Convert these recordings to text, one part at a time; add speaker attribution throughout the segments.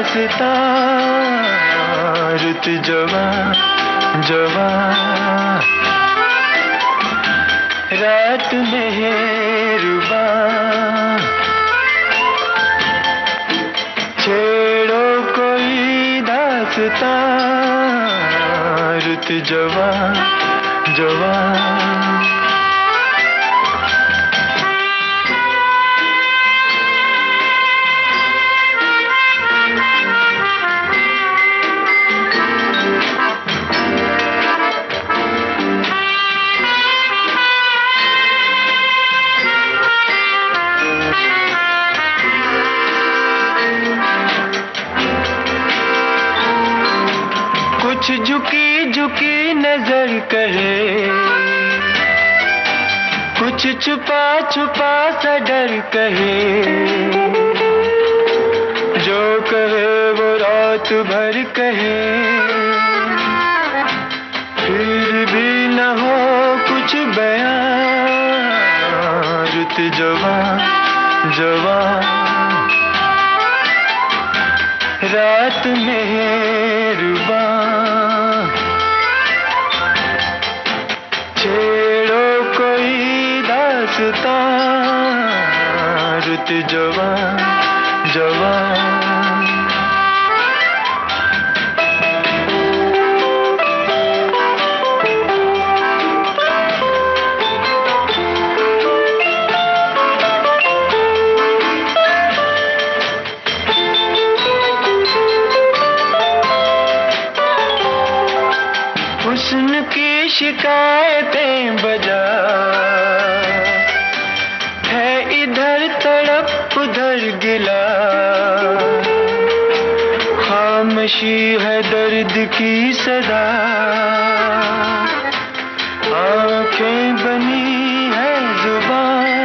Speaker 1: दास्तां रुत जवां जवां रात मेहरबां छेड़ो कोई दास्तां रुत जवां जवां कुछ झुकी झुकी नजर कहे, कुछ छुपा छुपा सा डर कहे, जो कहे वो रात भर कहे, फिर भी न हो कुछ बयां रुत जवां जवां रात मेहरबां छेड़ो कोई दास्तां रुत जवां जवां हुस्न की शिकायतें बजा है, इधर तड़प उधर गिला, खामोशी है दर्द की सदा, आंखें बनी है जुबान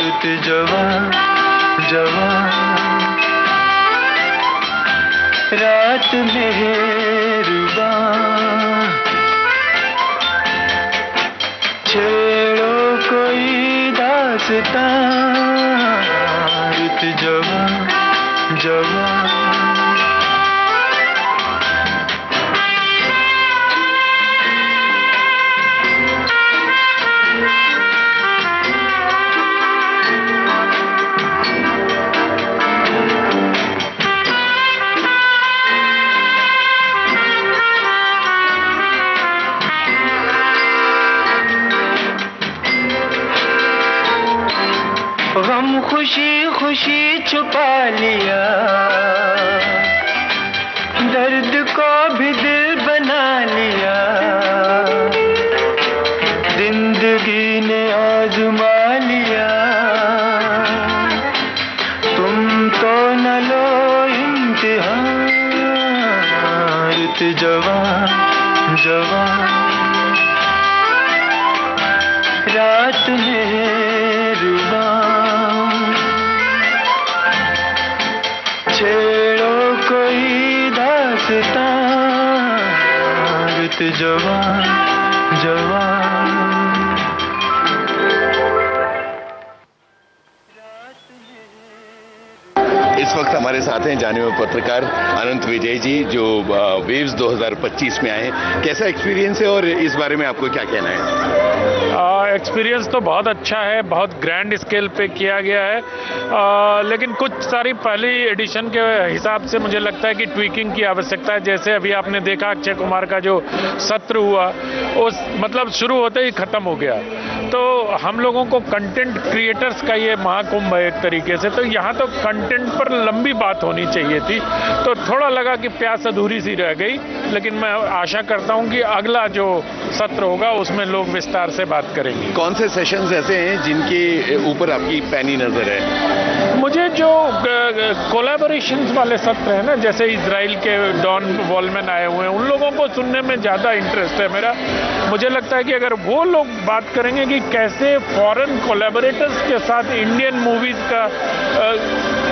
Speaker 1: रुत जवां जवां रात मेहरबां छेड़ो कोई दास्तां रुत जवां जवां गम खुशी खुशी छुपा लिया, दर्द को भी दिल बना लिया, जिंदगी ने आजमा लिया, तुम तो न लो इम्तिहान रुत जवां जवां रात मेहरबां छेड़ो कोई दास्तां रुत जवां जवां
Speaker 2: इस वक्त हमारे साथ हैं जाने हुए पत्रकार अनंत विजय जी, जो वेव्स 2025 में आए। कैसा एक्सपीरियंस है और इस बारे में आपको क्या कहना है?
Speaker 3: एक्सपीरियंस तो बहुत अच्छा है, बहुत ग्रैंड स्केल पे किया गया है, लेकिन कुछ सारी पहली एडिशन के हिसाब से मुझे लगता है कि ट्वीकिंग की आवश्यकता है। जैसे अभी आपने देखा अक्षय कुमार का जो सत्र हुआ, उस मतलब शुरू होते ही खत्म हो गया। तो हम लोगों को कंटेंट क्रिएटर्स का ये महाकुंभ है एक तरीके से, तो यहाँ तो कंटेंट पर लंबी बात होनी चाहिए थी, तो थोड़ा लगा कि प्यास अधूरी सी रह गई। लेकिन मैं आशा करता हूँ कि अगला जो सत्र होगा उसमें लोग विस्तार से बात करेंगे।
Speaker 2: कौन से सेशंस ऐसे हैं जिनके ऊपर आपकी पैनी नजर है?
Speaker 3: मुझे जो कोलैबोरेशंस वाले सत्र हैं ना, जैसे इजराइल के डॉन वॉलमैन आए हुए हैं, उन लोगों को सुनने में ज़्यादा इंटरेस्ट है मेरा। मुझे लगता है कि अगर वो लोग बात करेंगे कि कैसे फॉरेन कोलैबोरेटर्स के साथ इंडियन मूवीज़ का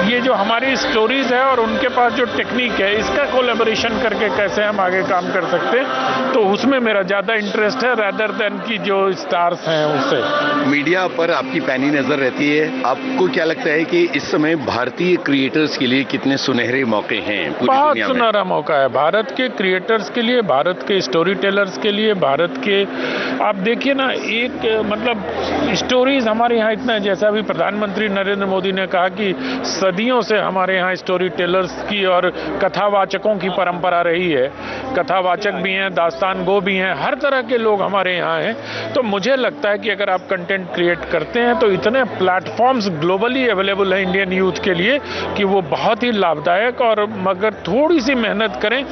Speaker 3: ये जो हमारी स्टोरीज है और उनके पास जो टेक्निक है, इसका कोलैबोरेशन करके कैसे हम आगे काम कर सकते हैं, तो उसमें मेरा ज़्यादा इंटरेस्ट है रैदर देन की जो स्टार्स हैं उससे।
Speaker 2: मीडिया पर आपकी पैनी नजर रहती है, आपको क्या लगता है कि इस समय भारतीय क्रिएटर्स के लिए कितने सुनहरे मौके हैं पूरी
Speaker 3: बहुत
Speaker 2: दुनिया में?
Speaker 3: सुनहरा मौका है भारत के क्रिएटर्स के लिए, भारत के स्टोरी टेलर्स के लिए, भारत के आप देखिए ना, एक मतलब स्टोरीज हमारे यहाँ इतना है, जैसा अभी प्रधानमंत्री नरेंद्र मोदी ने कहा कि सदियों से हमारे यहाँ स्टोरी टेलर्स की और कथावाचकों की परंपरा रही है। कथावाचक भी हैं, दास्तान गो भी हैं, हर तरह के लोग हमारे यहाँ हैं। तो मुझे लगता है कि अगर आप कंटेंट क्रिएट करते हैं तो इतने प्लेटफॉर्म्स ग्लोबली अवेलेबल है इंडियन यूथ के लिए कि वो बहुत ही लाभदायक, और मगर थोड़ी सी मेहनत करें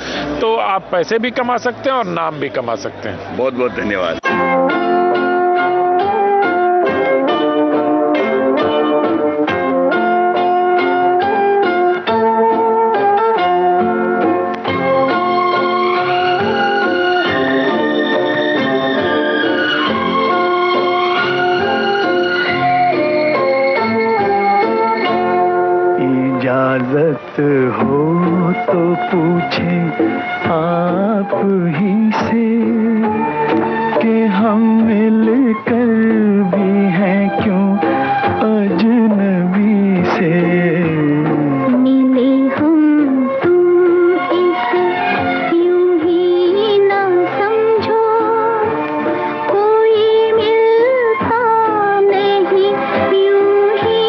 Speaker 3: तो आप पैसे भी कमा सकते हैं और नाम भी कमा सकते हैं।
Speaker 2: बहुत बहुत धन्यवाद।
Speaker 1: इजाजत हो तो पूछे आप ही से कि हम मिलकर भी हैं क्यों अजनबी से।
Speaker 4: मिले हम तुम इसे यूं ही ना समझो, कोई मिलता नहीं यूं ही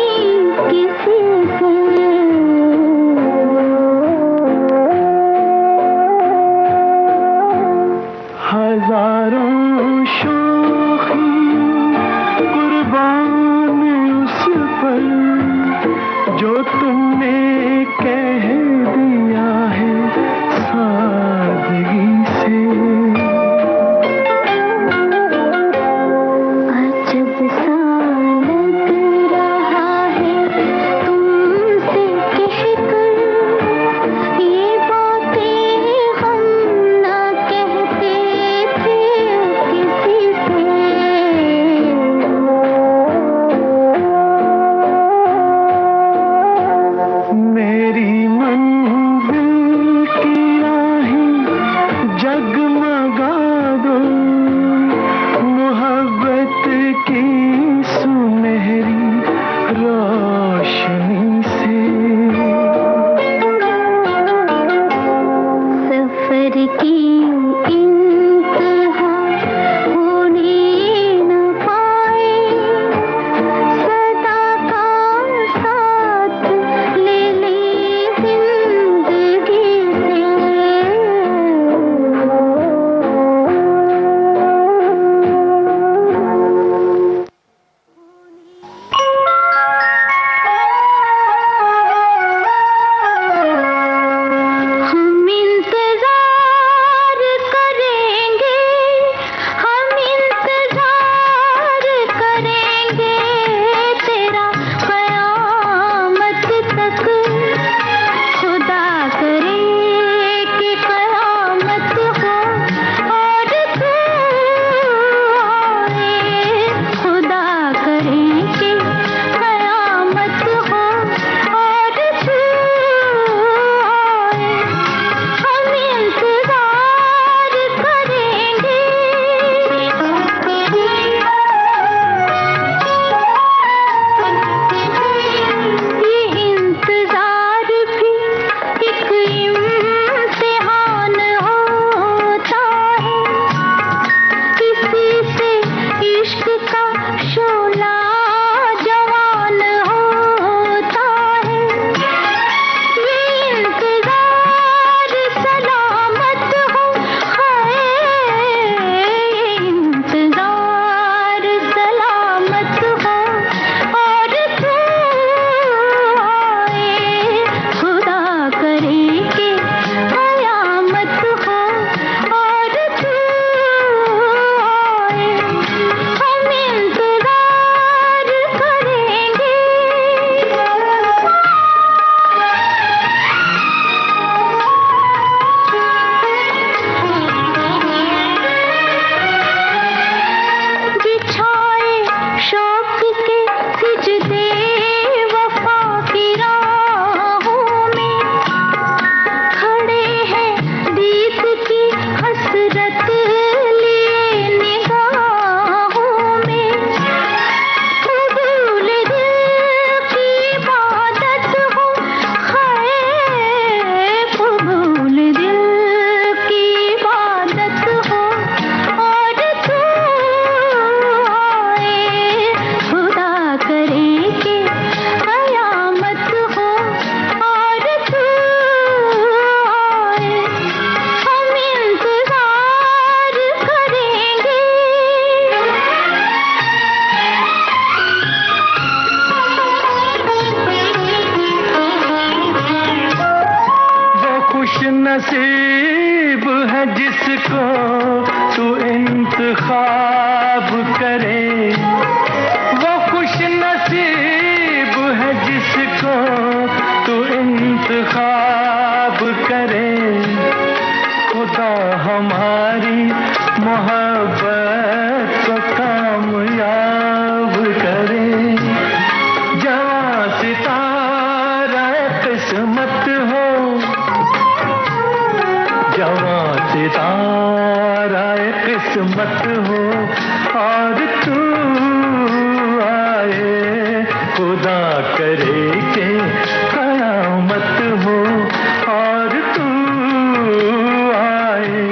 Speaker 4: किसी से।
Speaker 1: हजारों शोखी कुर्बान सितारा किस्मत हो, जवां सितारा किस्मत हो, और तू आए खुदा करे के कयामत हो, और तू आए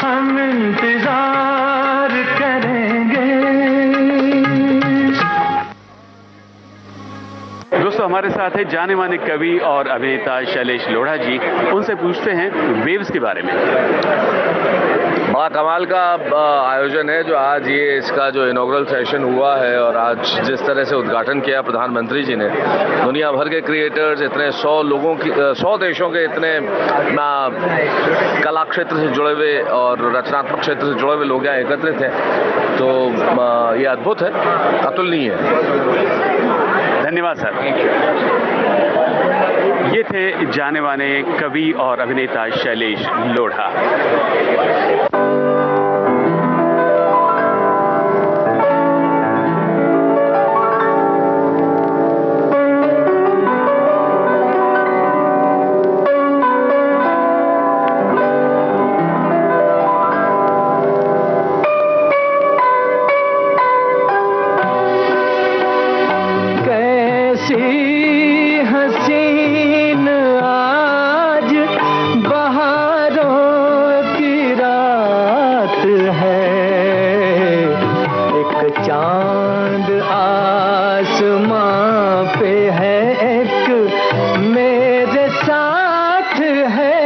Speaker 1: हम इंतजार करेंगे।
Speaker 5: दोस्तों हमारे साथ है जाने माने कवि और अभिनेता शैलेश लोढ़ा जी। उनसे पूछते हैं वेव्स के बारे में।
Speaker 6: बड़ा कमाल का आयोजन है जो आज ये इसका जो इनॉग्रल सेशन हुआ है, और आज जिस तरह से उद्घाटन किया प्रधानमंत्री जी ने, दुनिया भर के क्रिएटर्स, इतने 100 लोगों की 100 देशों के इतने कला क्षेत्र से जुड़े हुए और रचनात्मक क्षेत्र से जुड़े हुए लोग यहाँ एकत्रित हैं, तो ये अद्भुत है, अतुलनीय है।
Speaker 5: धन्यवाद सर। ये थे जाने माने कवि और अभिनेता शैलेश लोढ़ा।
Speaker 1: हसीन आज बहारों की रात है, एक चांद आसमां पे है, एक मेरे साथ है,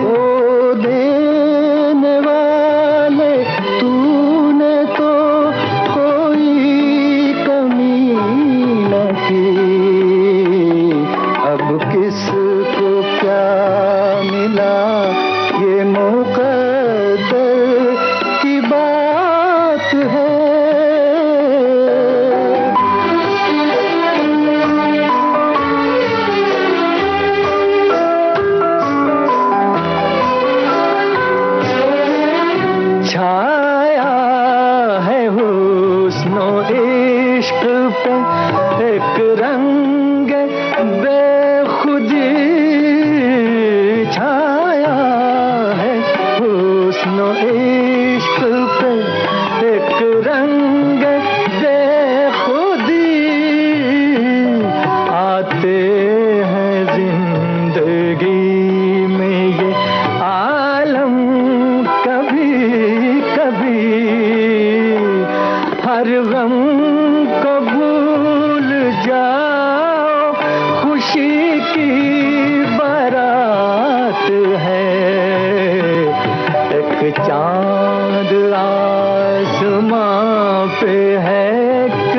Speaker 1: ओ देने वाले तूने तो कोई कमी न की, अब किसको क्या मिला ये मुकद्दर की बात है। छाया है हुस्नो इश्क पे एक रंग बेखुदी, छाया है हुस्नो इश्क पे एक रंग बेखुदी, आते हैं जिंदगी में ये आलम कभी कभी, हर गम को भूल जाओ, खुशी की बारात है, एक चांद आसमां पे है, एक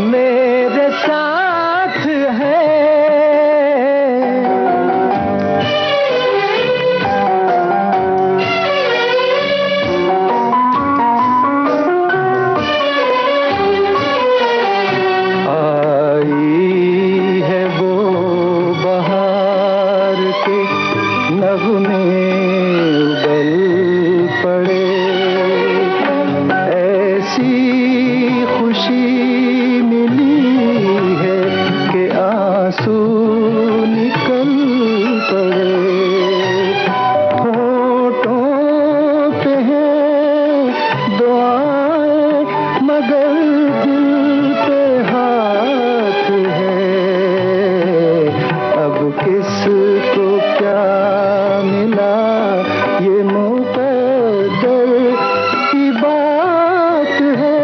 Speaker 1: मेरे साथ है। आई है वो बहार के नगमे उगल पड़े, ऐसी खुशी मिली है कि आंसू निकल पड़े, होठों पे है दुआएं मगर दिल पे हाथ है, अब किसको क्या मिला ये मुकद्दर की बात है।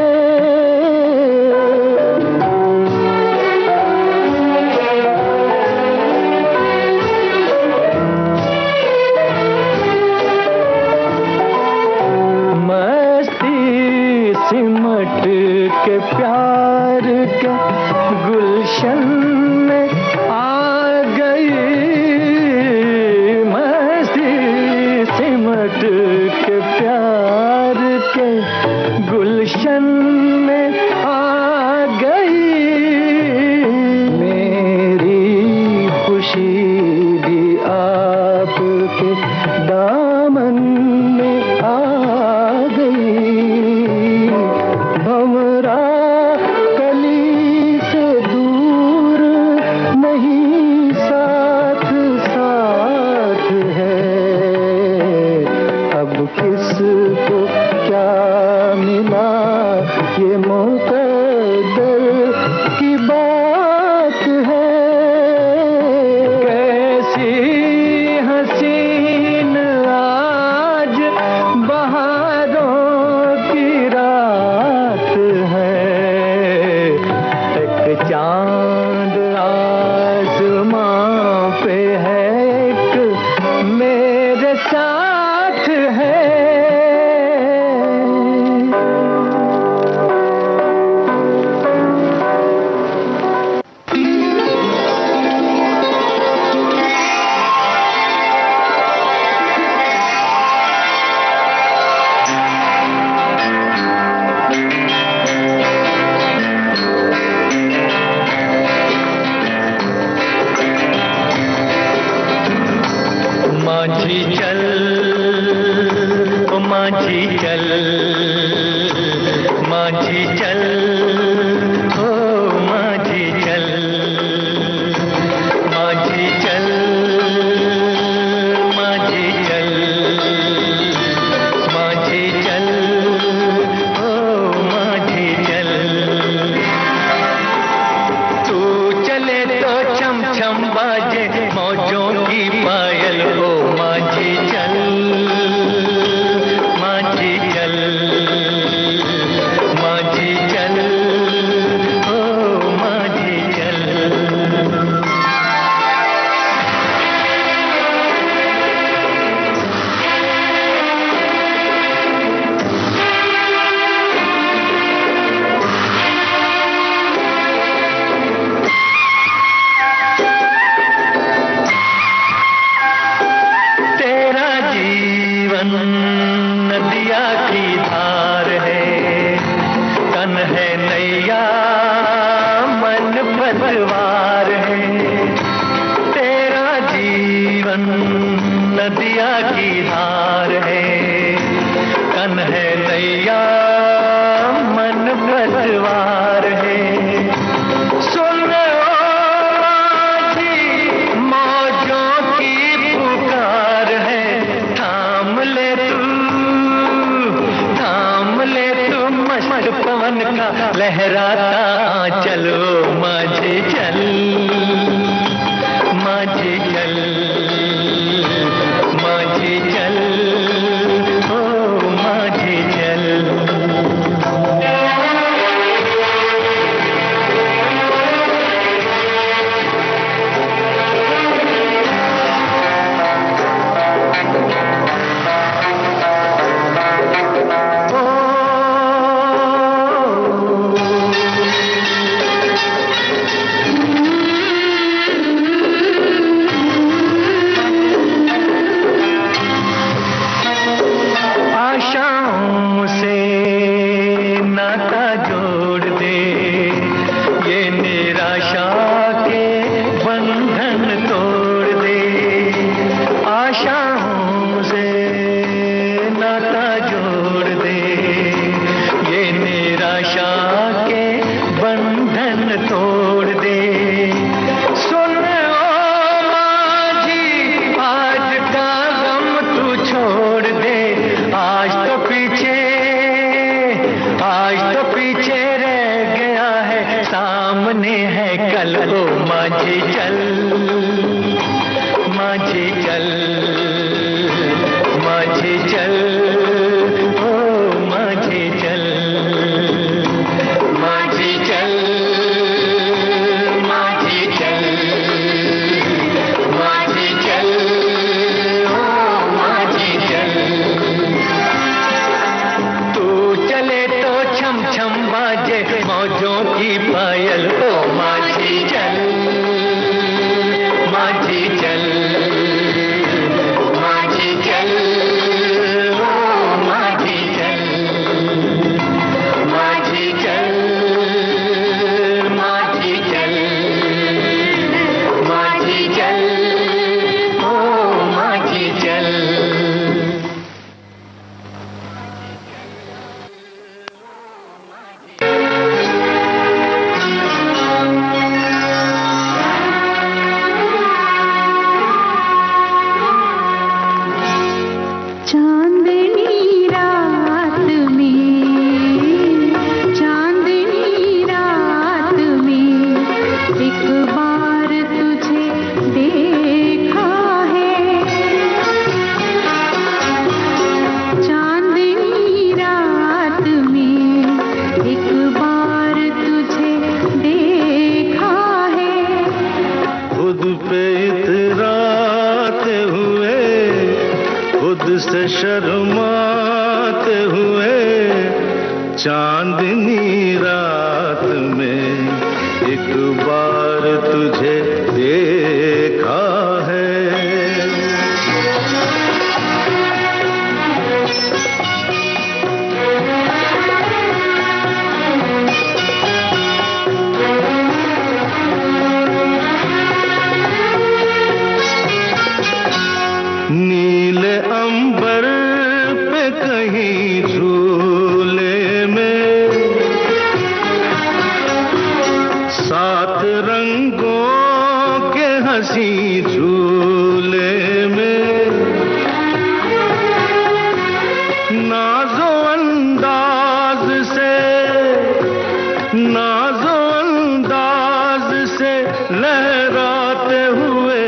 Speaker 1: मस्ती सिमट के प्यार के गुलशन में आ गई, मस्ती सिमट के प्यार के गुलशन में आ गई, मेरी खुशी भी आपके दामन में आ गई, भंवरा कली से माझी चल, ओ माझी चल, माझी चल, ओ माझी चल, माझी चल, माझी चल, माझी चल, ओ माझी चल। तू चले तो छम छम बाजे मौजों की पायल, ओ माझी चल, माझी चल, माझी चल, ओ माझी चल। तेरा जीवन नदिया की धार है, तन है नैया मन पतवार है। तेरा जीवन नदिया की धार है, तन है नैया मन पतवार है। सुन माझी मौजों की पुकार है, थाम ले तू मस्त पवन का लहराता चलो माझी चल, माझी चल, माझी चल, ओ माझी चल। आशाओं से नाता जोड़ दे, ये निराशा के बंधन तोड़ दे। आशाओं से नाता जोड़ दे, ये निराशा के बंधन तोड़ दे। सुन ओ माझी आज का गम तू छोड़ दे, आज तो पीछे रह गया है, सामने है कल, ओ माझी चल, माझी चल, माझी चल, ओ माझी चल, माझी चल, माझी चल, माझी चल, ओ माझी चल। तू चले तो छम छम बाजे मौजों की पायल, ओ माझी चल, माझी चल, माझी चल, ओ माझी चल, माझी चल, माझी चल, माझी चल, ओ माझी चल।
Speaker 4: चांदनी रात में एक बार तुझे देखा है। चांदनी रात में एक बार तुझे देखा है।
Speaker 1: खुद पे इतराते हुए, खुद से शर्माते हुए, चांदनी रात में एक बार तुझे देखा है। नी रंगों के हंसी झूले में नाजो अंदाज से लहराते हुए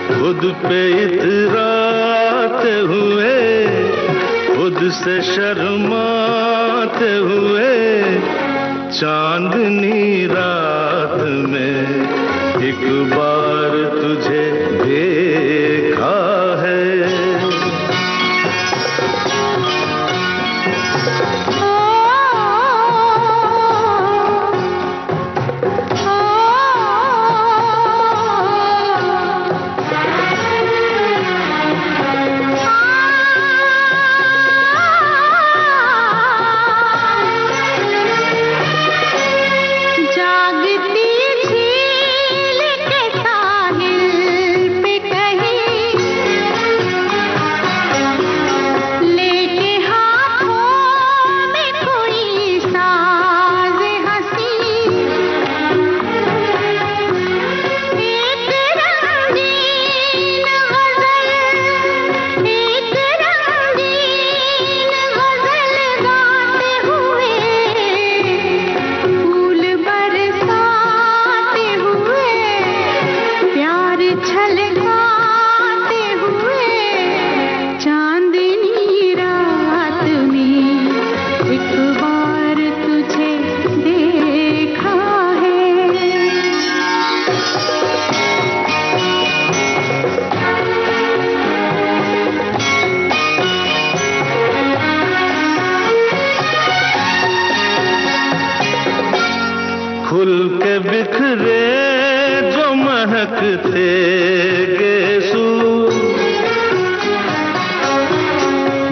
Speaker 1: खुद पे इतराते हुए खुद से शर्माते हुए चांदनी रात में एक बार तुझे देखा है। खुल के बिखरे जो महकते गेसू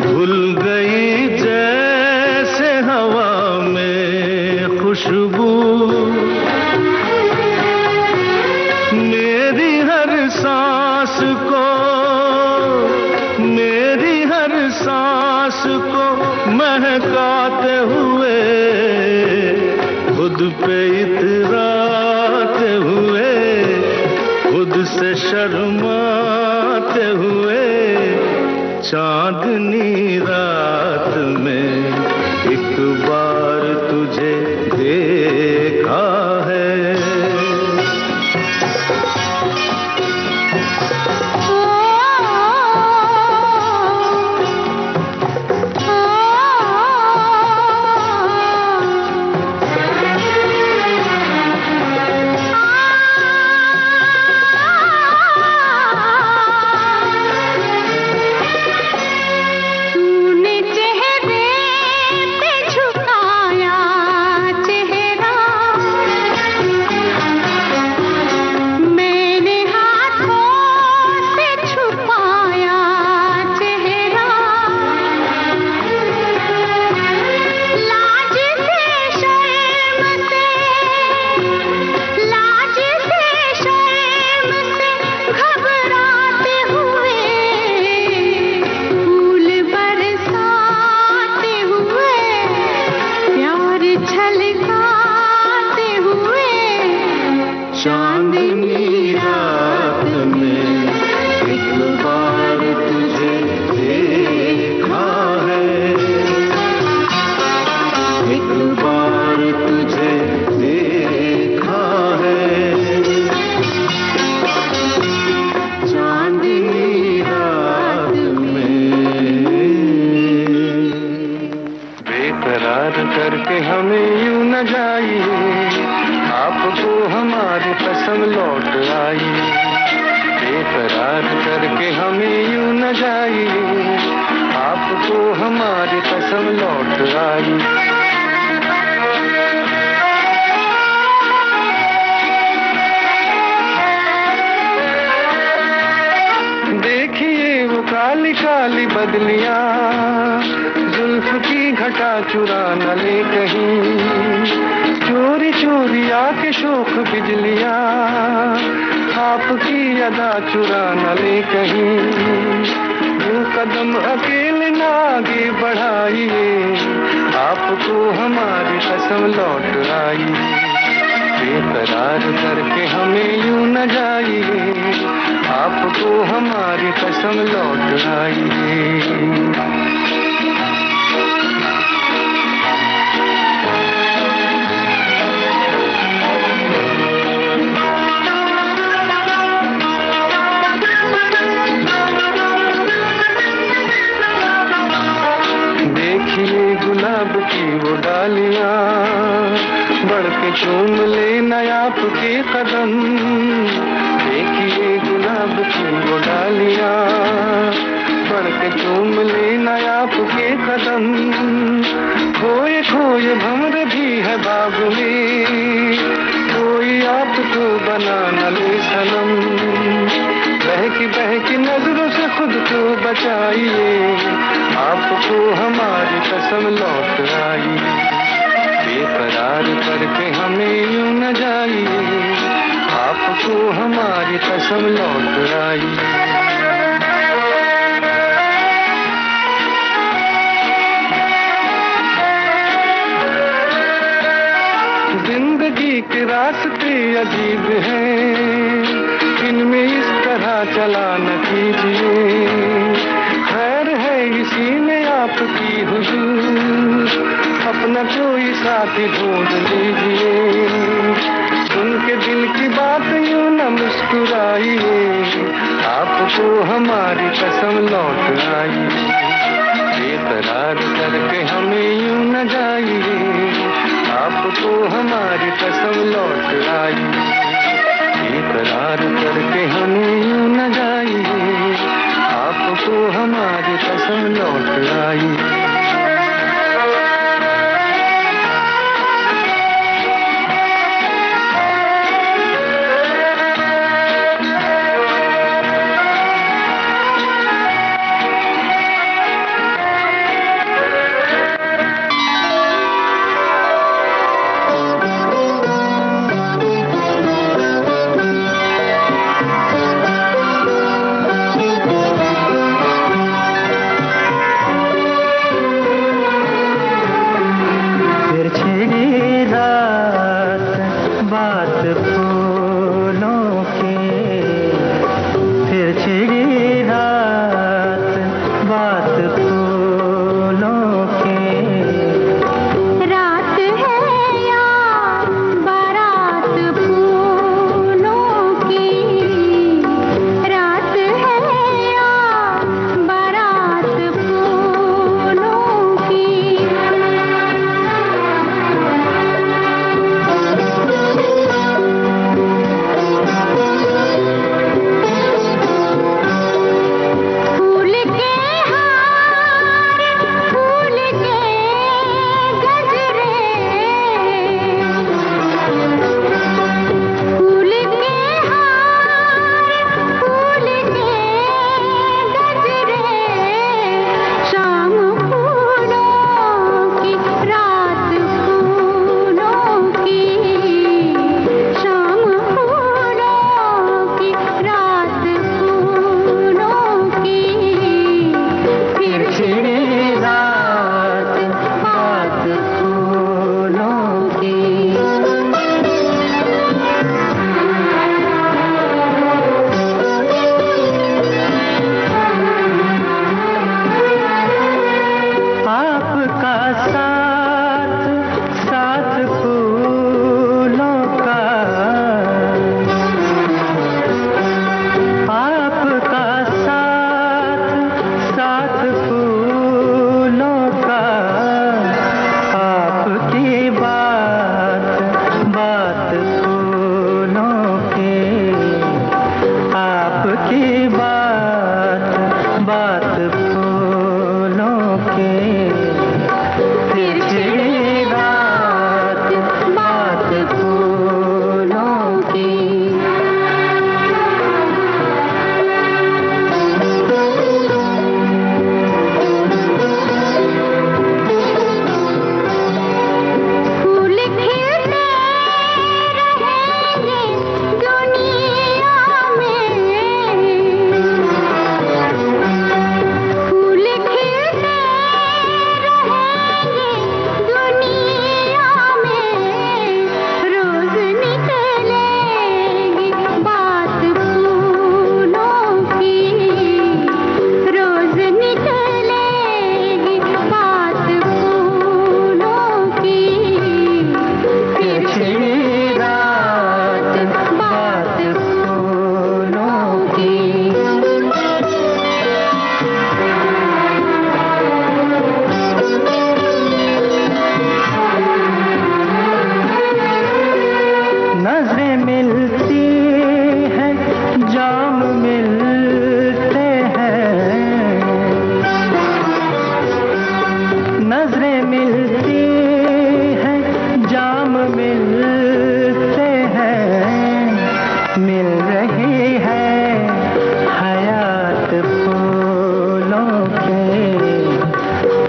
Speaker 1: भूल गई जैसे हवा में खुशबू मेरी हर सांस को महकाते हुए खुद पे इतराते हुए खुद से शर्माते हुए चांदनी रात में एक बार तुझे देखा है। चांदनी रात में एक बार तुझे देखा है, एक बार तुझे देखा है। चांदनी रात में बेकरार करके हमें यूं न जाइए, आपको हमारी कसम लौट आई। बेकरार करके हमें यूं न जाइए, आपको हमारी कसम लौट आई। देखिए वो काली काली बदलियां, जुल्फ की घटा चुरा न ले कहीं, चोरी चोरी आके शोक बिजलियां, आपकी अदा चुरा न ले कहीं। वो कदम अकेले ना आगे बढ़ाइए, आपको हमारी कसम लौट आई। बेकरार करके हमें यूं न जाइए, आपको हमारी कसम लौट आइए। गुलाब की वो डालियां बढ़ के चूम ले नया आपके कदम, देखिए गुलाब की वो डालियां बढ़ के चूम ले नया आपके कदम। खोए खोए भंवर भी है बाग में, कोई आपको बना न ले सनम। बहकी नजरों से खुद को बचाइए, आपको हमारी कसम लौट आई। बेकरार करके हमें यूं न जाइए, आपको हमारी कसम लौट आई। जिंदगी के रास्ते अजीब हैं, इनमें इस तरह चला न कीजिए। खैर है इसी में आपकी हुजूर, अपना कोई साथी ढूंढ लीजिए। सुन के दिल की बात यूं न मुस्कुराइए, आपको हमारी कसम लौट आई। बेकरार करके हमें यूं न जाइए, आपको हमारी कसम लौट आई। बेकरार करके हमें यूं न जाइए, आपको हमारी कसम लौट आई। नजरें मिलती हैं, जाम मिलते हैं, नजरें मिलती हैं, जाम मिलते हैं, मिल रही है हयात फूलों के,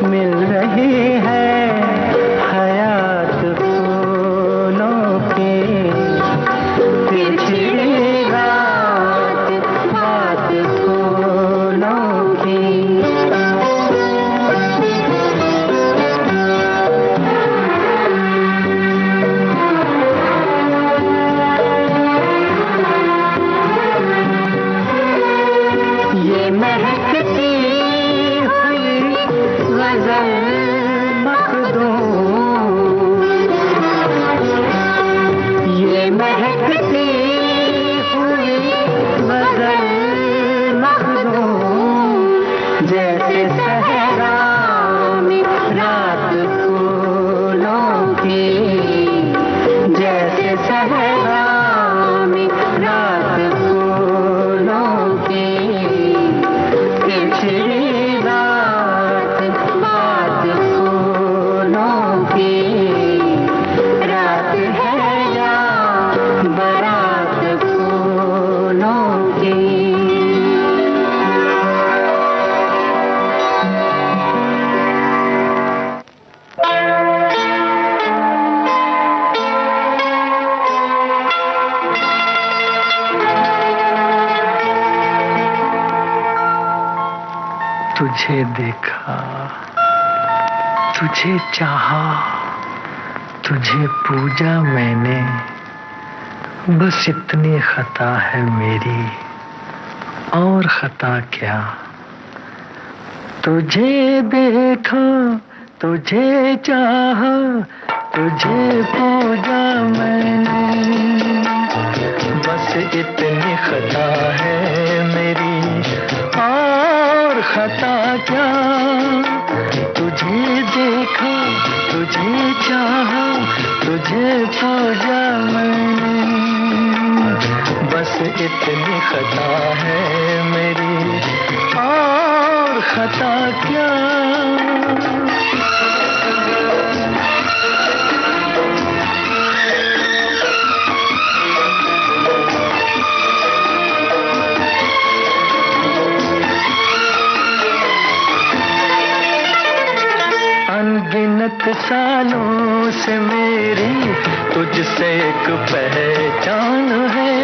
Speaker 1: मिल रही है हयात फूलों के, फिर छिड़ी रात बात फूलों की। ये महकती हुई गजल मखदूम, ये महकती हुई गजल मखदूम, जैसे सहरा में रात फूलों की, जैसे सहरा में रात फूलों की, पिछड़ी रात बात फूलों की, रात है या बारात फूलों की। तुझे देखा, तुझे चाहा, तुझे पूजा मैंने, बस इतनी खता है मेरी, और खता क्या। तुझे देखा, तुझे चाहा, तुझे पूजा मैंने, बस इतनी खता है मेरी, और खता क्या। तुझे देखा, तुझे चाहा, तुझे पूजा मैंने, बस इतनी खता है मेरी, और खता क्या। अनगिनत सालों से मेरी तुझसे एक पहचान है,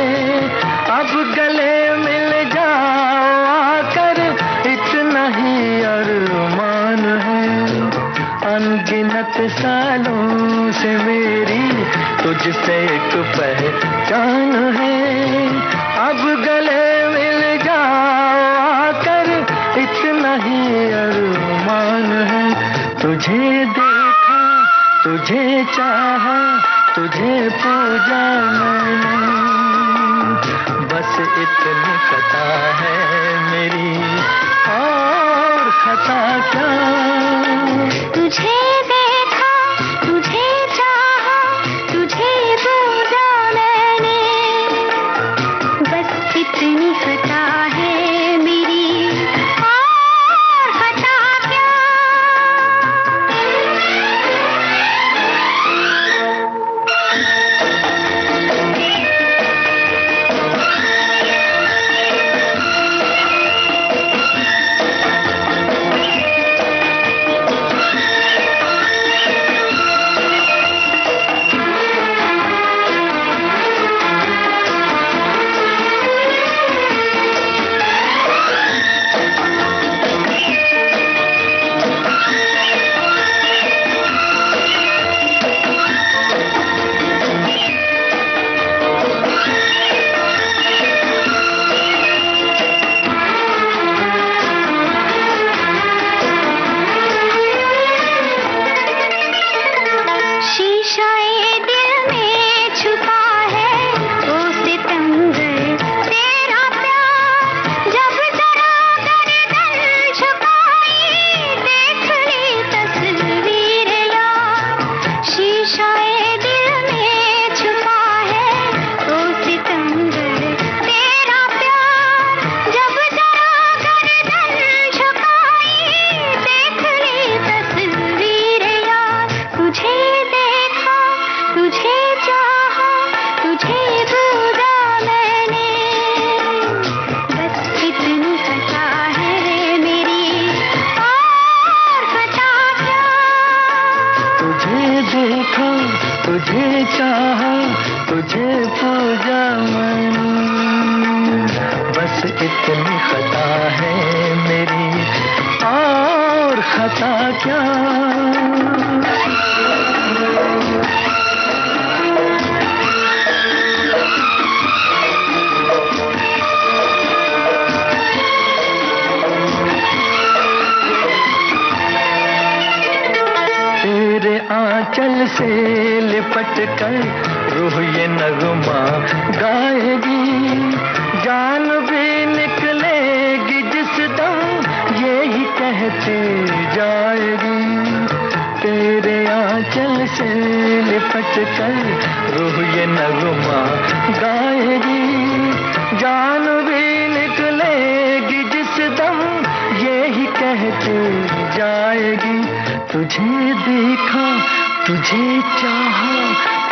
Speaker 1: अब गले मिल जाओ आकर इतना ही अरमान है। अनगिनत सालों से मेरी तुझसे एक पहचान है, अब गले मिल जाओ आकर इतना ही अरमान है। तुझे देखा, तुझे चाहा, तुझे पूजा मैंने, बस इतनी खता है मेरी, और खता क्या।
Speaker 4: तुझे देखा, तुझे चाहा, तुझे पूजा मैंने, बस इतनी खता है मेरी, और खता क्या।
Speaker 1: पूजा मैंने, बस इतनी खता है मेरी, और खता क्या। तेरे आंचल से लिपट कर रूह ये नगमा गाएगी, जान भी निकलेगी जिस दम यही कहते जाएगी। तेरे आंचल से लिपट कर रूह ये नगमा गाएगी, जान भी निकलेगी जिस दम यही कहते जाएगी। तुझे देखा, तुझे चाहा,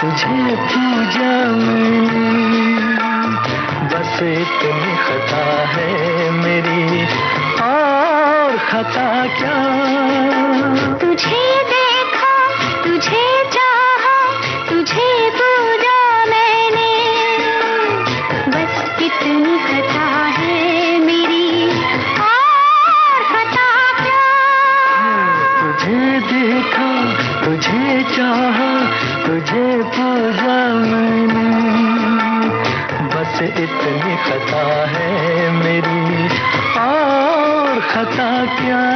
Speaker 1: तुझे पूजा मैंने, बस इतनी खता है मेरी, और खता क्या।
Speaker 4: तुझे देखा, तुझे चाहा, तुझे पूजा मैंने, बस इतनी खता है मेरी, और खता क्या।
Speaker 1: तुझे देखा, तुझे चाहा, तुझे पूजा मैंने, बस इतनी खता है मेरी, और खता क्या।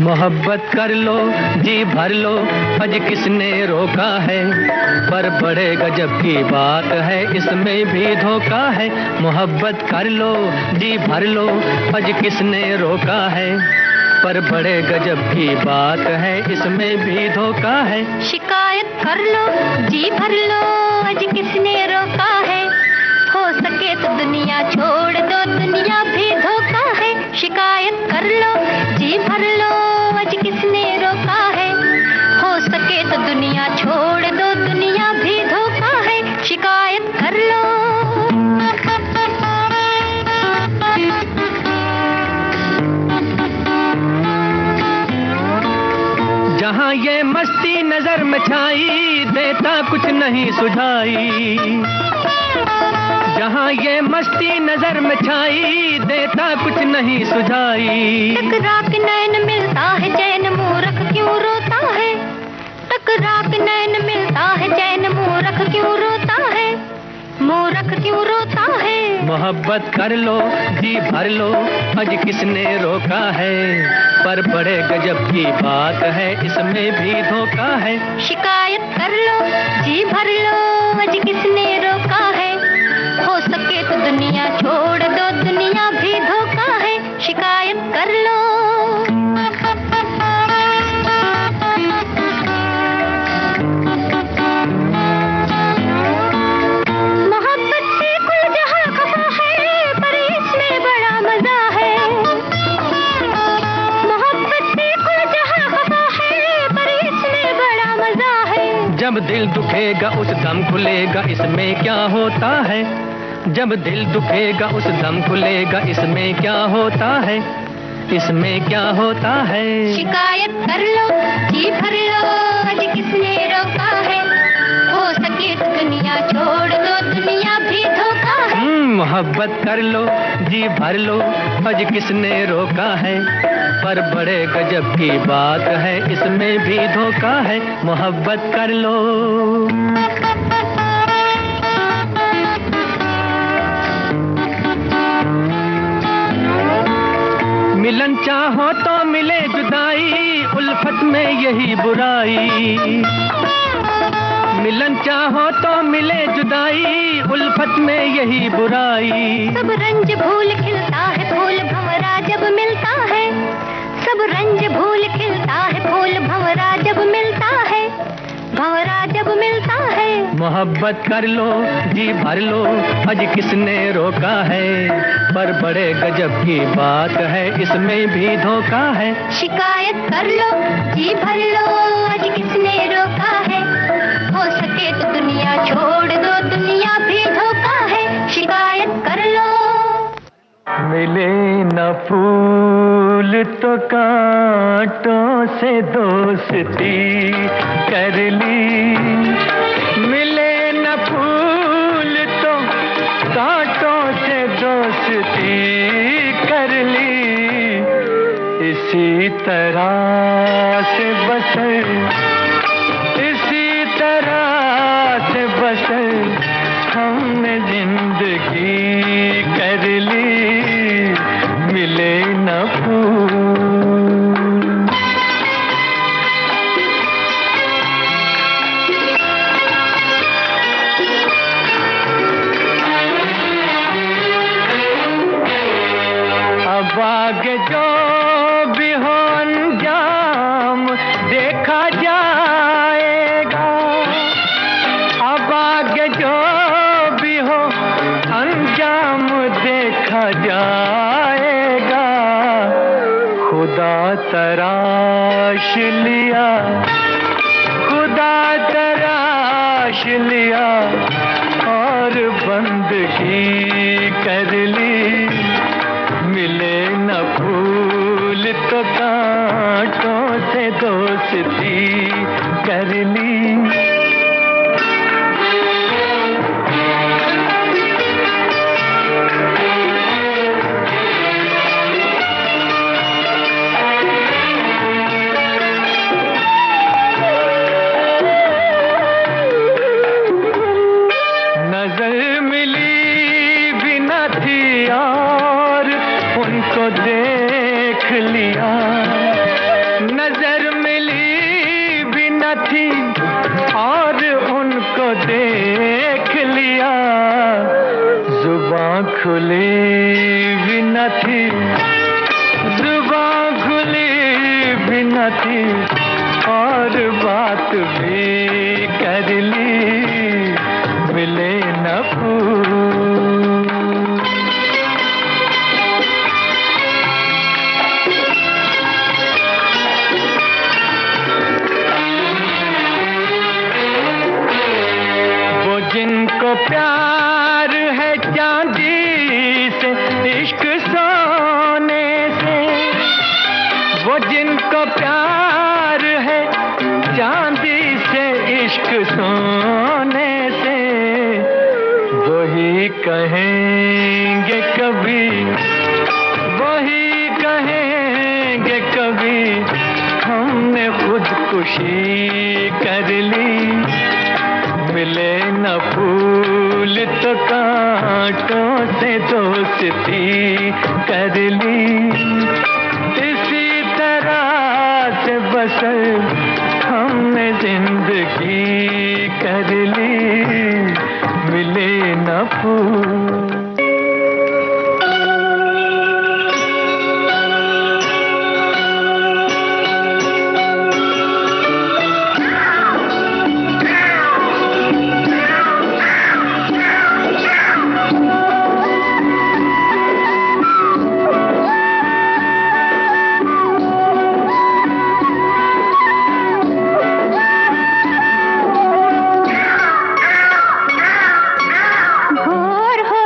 Speaker 1: मोहब्बत कर लो, जी भर लो, अज किसने रोका है, पर बड़े गजब की बात है, इसमें भी धोखा है। मोहब्बत कर लो, जी भर लो, अज किसने रोका है, पर बड़े गजब की बात है, इसमें भी धोखा है।
Speaker 4: शिकायत कर लो, जी भर लो, आज किसने रोका है, हो सके तो दुनिया छोड़ दो, दुनिया भी धोखा है। शिकायत कर लो, जी भर लो, आज किसने रोका है, हो सके तो दुनिया छोड़ दो, दुनिया भी धोखा है। शिकायत कर लो।
Speaker 1: जहाँ ये मस्ती नजर में छाई, देता कुछ नहीं सुझाई। जहाँ ये मस्ती नजर में छाई, देता कुछ नहीं सुझाई।
Speaker 4: टकरा के नैन मिलता है चैन, मूर्ख क्यों रोता है। टकरा के नैन मिलता है चैन, मूर्ख क्यों रोता है, मूर्ख क्यों रोता है।
Speaker 1: मोहब्बत कर लो, जी भर लो, आज किसने रोका है, पर बड़े गजब की बात है, इसमें भी धोखा है।
Speaker 4: शिकायत कर लो, जी भर लो, आज किसने रोका है, हो सके तो दुनिया छोड़ दो, दुनिया भी धोखा है। शिकायत कर लो। मोहब्बत से कुल जहां खफा है, पर इसमें बड़ा मजा है। मोहब्बत से कुल जहां खफा है, पर इसमें बड़ा मजा है।
Speaker 1: जब दिल दुखेगा उस दम खुलेगा, इसमें क्या होता है। जब दिल दुखेगा उस दम खुलेगा, इसमें क्या होता है, इसमें क्या होता है।
Speaker 4: शिकायत कर लो, जी भर लो, आज किसने रोका है, हो सके तो दुनिया छोड़ दो, दुनिया भी धोखा है।
Speaker 1: मोहब्बत कर लो, जी भर लो, आज किसने रोका है, पर बड़े गजब की बात है, इसमें भी धोखा है। मोहब्बत कर लो। मिलन चाहो तो मिले जुदाई, उल्फत में यही बुराई। मिलन चाहो तो मिले जुदाई, उल्फत में यही बुराई।
Speaker 4: सब रंज भूल खिलता है फूल भंवरा जब मिलता है, सब रंज भूल खिलता है फूल भंवरा जब मिलता है, भंवरा जब मिलता है।
Speaker 1: मोहब्बत कर लो जी भर लो आज किसने रोका है, पर बड़े गजब की बात है इसमें भी धोखा है।
Speaker 4: शिकायत कर लो जी भर लो आज किसने रोका है, हो सके तो दुनिया छोड़ दो दुनिया भी धोखा है। शिकायत कर लो।
Speaker 1: मिले न फूल तो कांटों से दोस्ती कर ली, मिले न फूल तो कांटों से दोस्ती कर ली। इसी तरह से बसर, इसी तरह से बसर हमने जिंदगी कर ली, मिले न फूल। अब आगे जो भी हो अंजाम देखा जाएगा, अब आगे जो भी हो अंजाम देखा जाएगा। खुदा तराश लिया, खुदा तराश लिया और बंदगी कर ली, मिले न फूल तो कांटों से दोस्ती कर ली। नजर मिली भी न थी और उनको देख लिया, नजर मिली भी न थी और उनको देख लिया। जुबान खुली भी न थी, जुबान खुली भी न थी और बात भी कर ली, मिले न फूल। वो जिनको प्यार है चांदी से इश्क सोने से, वो जिनको प्यार है चांदी से इश्क सोने से, वही कहेंगे कभी, वही कहेंगे कभी हमने खुदकुशी कर ली, मिले न फूल तो कांटों से दोस्ती कर ली। इसी तरह से बसर हमने जिंदगी कर ली, मिले न फूल।
Speaker 4: भोर हो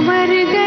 Speaker 4: संवर गए।